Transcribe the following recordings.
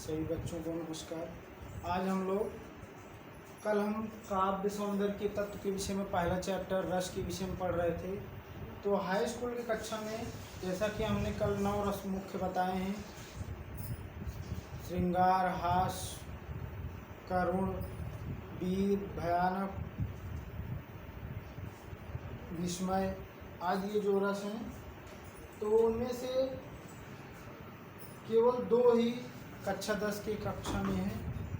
सभी बच्चों को नमस्कार। आज हम लोग कल हम काव्य सौंदर्य के तत्व के विषय में पहला चैप्टर रस के विषय में पढ़ रहे थे। तो हाई स्कूल की कक्षा में जैसा कि हमने कल 9 रस मुख्य बताए हैं, श्रृंगार, हास, करुण, वीर, भयानक, विस्मय आदि ये जो रस हैं, तो उनमें से केवल 2 ही कक्षा 10 की कक्षा में है।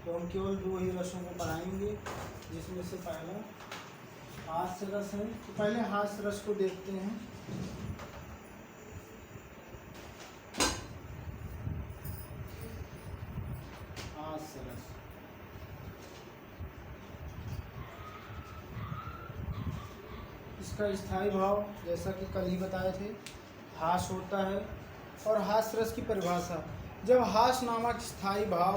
तो हम केवल 2 ही रसों को पढ़ाएंगे, जिसमें से पहला हास्य रस है। तो पहले हास्य रस को देखते हैं। हास्य रस इसका स्थायी भाव जैसा कि कल ही बताए थे, हास होता है। और हास्य रस की परिभाषा, जब हास नामक स्थायी भाव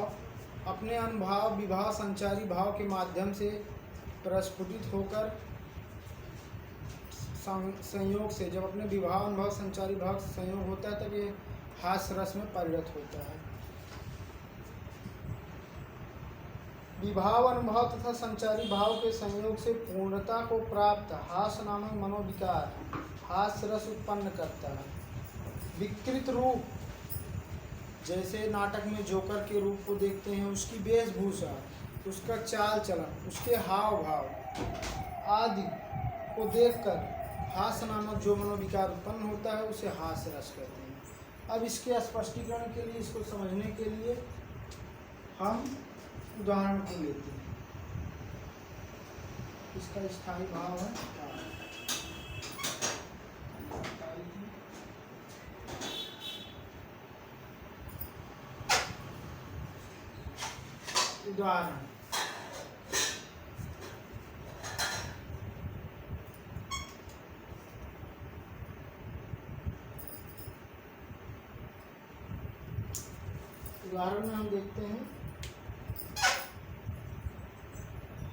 अपने अनुभाव विभाव संचारी भाव के माध्यम से प्रस्फुटित होकर संयोग से, जब अपने विभाव अनुभव संचारी भाव से संयोग होता है, तब ये हास्य रस में परिणत होता है। विभाव अनुभव तथा संचारी भाव के संयोग से पूर्णता को प्राप्त हास्य नामक मनोविकार हास्य रस उत्पन्न करता है। विकृत रूप, जैसे नाटक में जोकर के रूप को देखते हैं, उसकी वेशभूषा, उसका चाल चलन, उसके हाव भाव आदि को देखकर हास्य नामक जो मनोविकार उत्पन्न होता है, उसे हास्य रस कहते हैं। अब इसके स्पष्टीकरण के लिए, इसको समझने के लिए हम उदाहरण को लेते हैं। इसका स्थायी भाव है उदाहरण। उदाहरण में हम देखते हैं,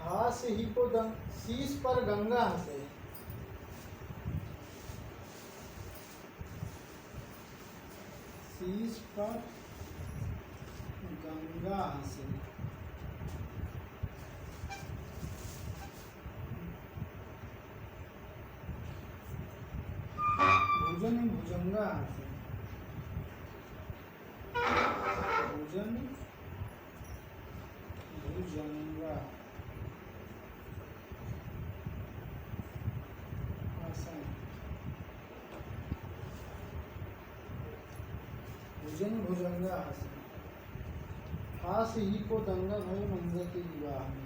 हास्य ही को शीश पर गंगा हंसे। शीश पर गंगा हंसे। भुजन भुजंगा हंसे। भुजन भुजंगा हंसे। भुजन भुजंगा हंसे। हास्य ही को दंगा भय मंगा के विवाह में।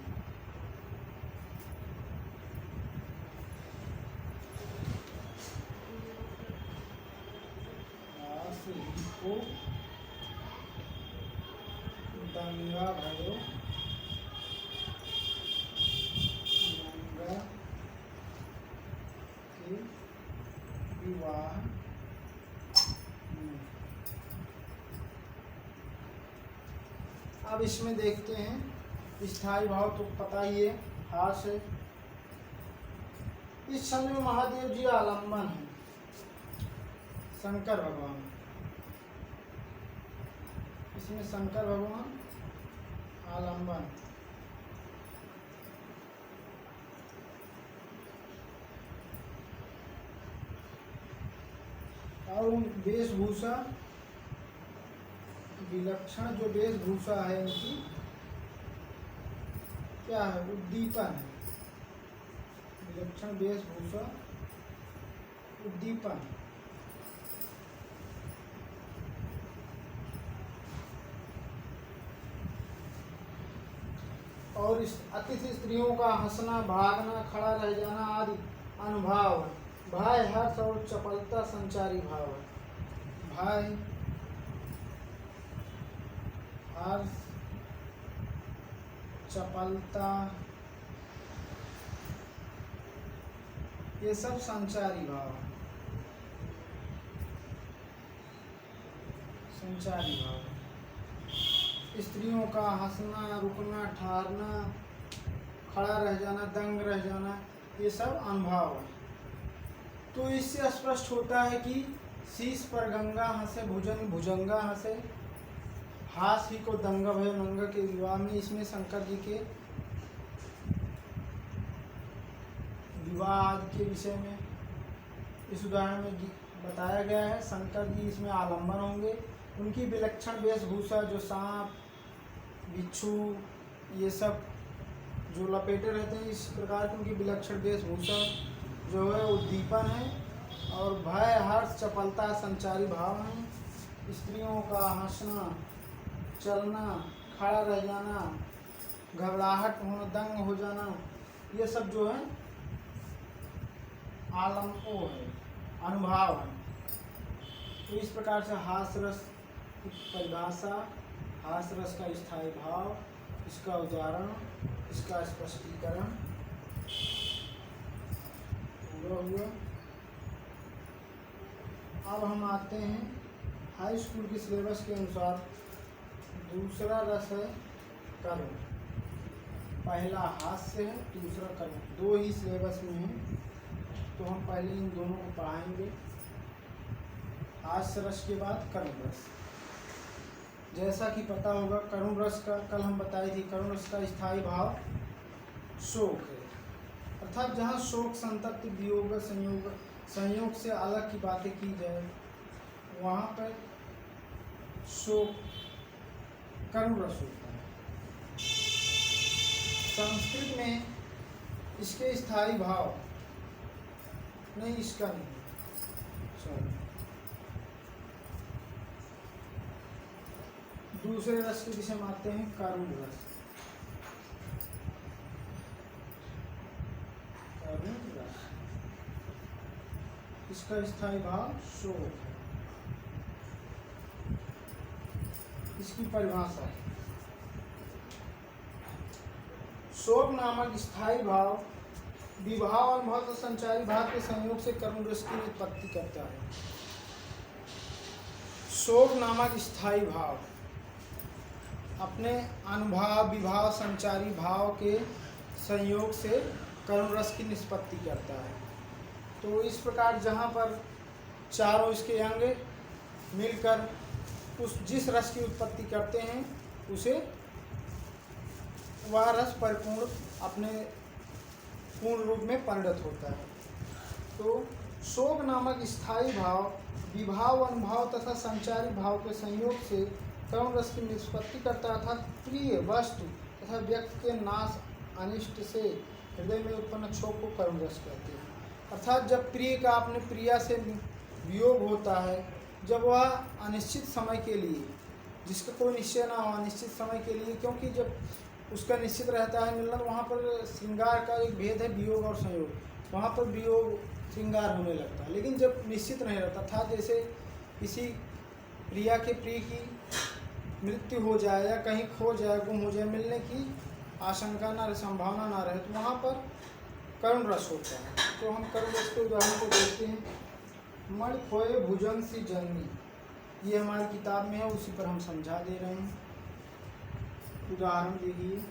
हास्य ही को दंगा भयो मंगा के विवाह में। अब इसमें देखते हैं स्थायी भाव, तो पता ही है, हास है। इस समय में महादेव जी आलम्बन है, शंकर भगवान। इसमें शंकर भगवान आलम्बन। और उन वेशभूषा, विलक्षण जो वेशभूषा है इनकी, क्या है? उद्दीपन है। विलक्षण वेशभूषा, उद्दीपन। और इस अतिथि स्त्रियों का हंसना, भागना, खड़ा रह जाना आदि अनुभाव है। भय, हर्ष और चपलता संचारी भाव है। भय, हर्ष, चपलता, ये सब संचारी भाव है। संचारी भाव है। स्त्रियों का हंसना, रुकना, ठहरना, खड़ा रह जाना, दंग रह जाना, ये सब अनुभव है। तो इससे स्पष्ट होता है कि शीश पर गंगा हंसे, भुजंग भुजंगा हंसे, हास ही को दंगा भय नंगा के विवाह में, इसमें शंकर जी के विवाह आदि के विषय में इस उदाहरण में बताया गया है। शंकर जी इसमें आलंबन होंगे, उनकी विलक्षण वेशभूषा जो सांप बिच्छू ये सब जो लपेटे रहते हैं, इस प्रकार की उनकी विलक्षण वेशभूषा जो है उद्दीपन है। और भय हर्ष चपलता संचारी भाव हैं। स्त्रियों का हंसना, चलना, खड़ा रह जाना, घबराहट होना, दंग हो जाना, ये सब जो है आलम्बो है, अनुभाव है। तो इस प्रकार से हास्य रस की परिभाषा, हास्य रस का स्थायी भाव, इसका उदाहरण, इसका स्पष्टीकरण पूरा हुआ। अब हम आते हैं हाई स्कूल के सिलेबस के अनुसार। दूसरा रस है कर्म, पहला हास्य है, दूसरा कर्म, दो ही सिलेबस में है, तो हम पहले इन दोनों को पढ़ाएंगे। हास्य रस के बाद करुण रस। जैसा कि पता होगा करुण रस का कल हम बताए थे, करुण रस का स्थायी भाव शोक है, अर्थात जहाँ शोक, संतप्ति, वियोग, संयोग से अलग की बातें की जाए वहाँ पर शोक करुण रस होता है। संस्कृत में इसके स्थायी भाव नहीं, इसका नहीं, सॉरी, दूसरे रस के जिसे हम आते हैं करुण रस। करुण रस इसका स्थायी भाव शोक है। इसकी परिभाषा, शोक नामक स्थायी भाव विवाह और महत्व संचारी भाव के संयोग से करुण रस की उत्पत्ति करता है। शोक नामक स्थायी भाव अपने अनुभाव, विभाव, संचारी भाव के संयोग से करुण रस की निष्पत्ति करता है। तो इस प्रकार जहाँ पर चारों इसके अंग मिलकर उस जिस रस की उत्पत्ति करते हैं उसे वह रस परिपूर्ण अपने पूर्ण रूप में परिणत होता है। तो शोक नामक स्थायी भाव विभाव, अनुभाव तथा संचारी भाव के संयोग से करुण रस की निष्पत्ति करता है, अर्थात प्रिय वस्तु तथा व्यक्ति के नाश अनिष्ट से हृदय में उत्पन्न क्षोभ को करुण रस कहते हैं। अर्थात जब प्रिय का अपने प्रिया से वियोग होता है, जब वह अनिश्चित समय के लिए, जिसका कोई निश्चय ना हो, अनिश्चित समय के लिए, क्योंकि जब उसका निश्चित रहता है मिलना, तो वहाँ पर श्रृंगार का एक भेद है, वियोग और संयोग, वहाँ पर वियोग श्रृंगार होने लगता है। लेकिन जब निश्चित नहीं रहता था, जैसे किसी प्रिया के प्रिय की मृत्यु हो जाए या कहीं खो जाए, गुम हो जाए, मिलने की आशंका ना रहे, संभावना ना रहे, तो वहाँ पर करुण रस होता है। तो हम करुण रस के उदाहरण को देखते हैं। मणि खोए भुजंग सी जननी, ये हमारी किताब में है, उसी पर हम समझा दे रहे हैं। उदाहरण देखिए,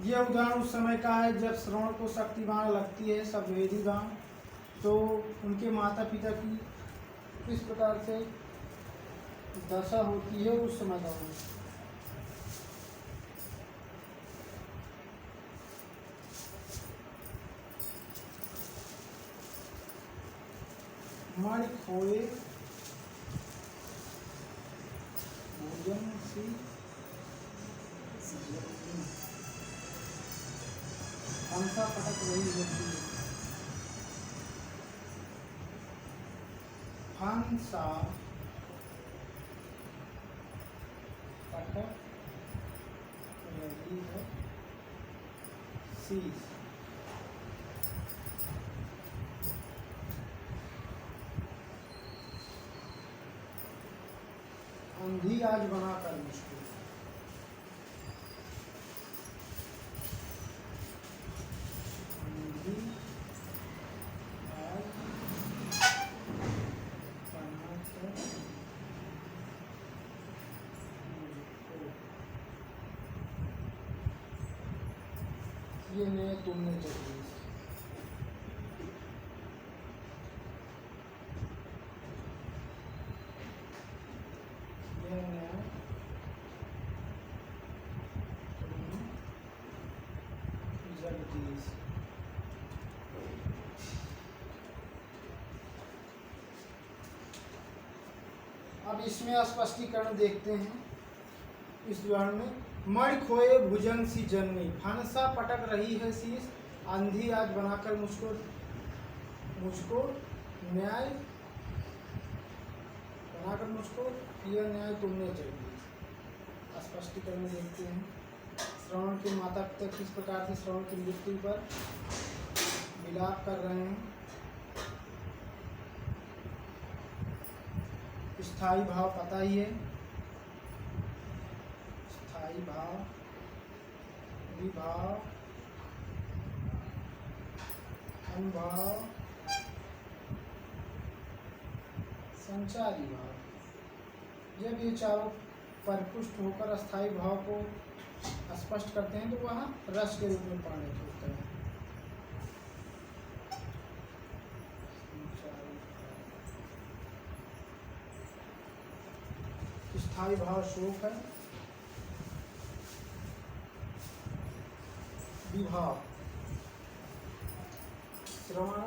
यह उदाहरण उस समय का है जब श्रवण को शक्तिवान लगती है सवेदी गान, तो उनके माता पिता की किस प्रकार से दशा होती है उस समय का। मणि खोए भोजन सी हंसा पटक रही होती है, हंसा पटक रही है सी, अंधी आज बनाकर मुश्किल, किए न्याय तुमने जगदीश। यह न्याय तुमने जगदीश। अब इसमें स्पष्टीकरण देखते हैं इस उदाहरण में। मणि खोए भुजंग सी जननी, फनसा पटक रही है शीश, आंधी आज बनाकर मुझको न्याय बनाकर मुझको किया न्याय तुमने जगदीश। स्पष्टीकरण देखते हैं। श्रवण के माता पिता किस प्रकार से श्रवण की मृत्यु पर विलाप कर रहे हैं। स्थायी भाव पता ही है, स्थायी भाव, विभाव, अनुभाव, संचारी भाव। जब ये चारों परिपुष्ट होकर अस्थायी भाव को स्पष्ट करते हैं तो वह रस के रूप में परिणत होता है। स्थायी भाव शोक है, विभाव श्रवण,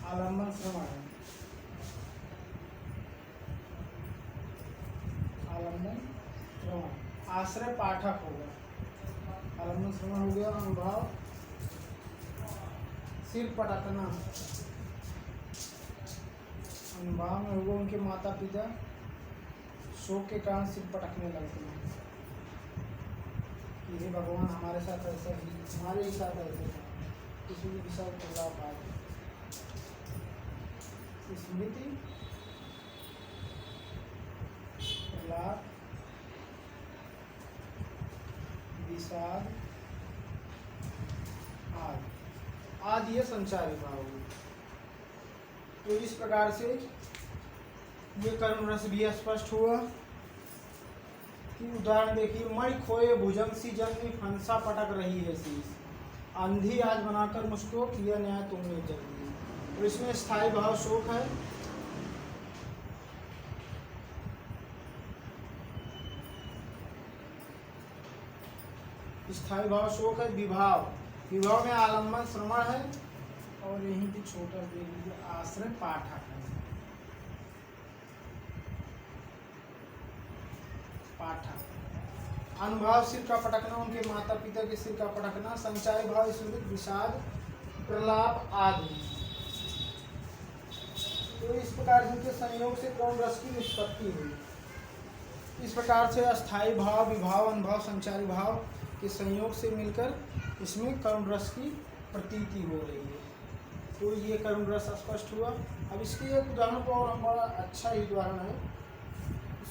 आलम्बन श्रवण है, आलम्बन श्रवण, आश्रय पाठक होगा, आलम्बन श्रवण हो गया। अनुभव सिर पटकना, अनुभव में होगा उनके माता पिता शोक के कारण सिर पटकने लगते हैं कि हे भगवान हमारे साथ ऐसा ही, हमारे ही साथ ऐसा किसी भी विषय प्रलाप आए। स्मृति प्रलाप विषाद आदि ये संचारी भाव। तो इस प्रकार से ये कर्म रस भी स्पष्ट हुआ कि उदाहरण देखिए। मणि खोए भुजंग सी जननी, फंसा पटक रही है शीश, आंधी आज बनाकर मुझको किया न्याय तुमने जगदीश। तो इसमें स्थायी भाव शोक है, स्थायी भाव शोक है। विभाव, विभाव में आलम्बन श्रवण है और यहीं भी छोटा देख लीजिए आश्रय पाठक है। पाठक अनुभव सिर का पटकना, उनके माता पिता के सिर का पटकना। संचारी भाव स्मृति विषाद प्रलाप आदि। तो इस प्रकार इनके संयोग से कौन रस की निष्पत्ति हुई। इस प्रकार से अस्थायी भाव, विभाव, अनुभव, संचारी भाव के संयोग से मिलकर इसमें करुण रस की प्रतीति हो रही है। तो ये करुण रस स्पष्ट हुआ। अब इसके एक उदाहरण को और हमारा अच्छा ही उदाहरण है।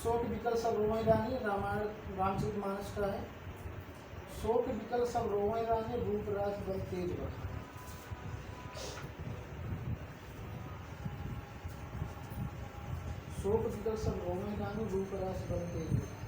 शोक विकल सब रोए रानी, रामायण रामचरितमानस का है। शोक विकल सब रोए रानी, रूप राज बल तेज बखान। शोक विकल सब रोए रानी, रूप राज बल तेज बखान।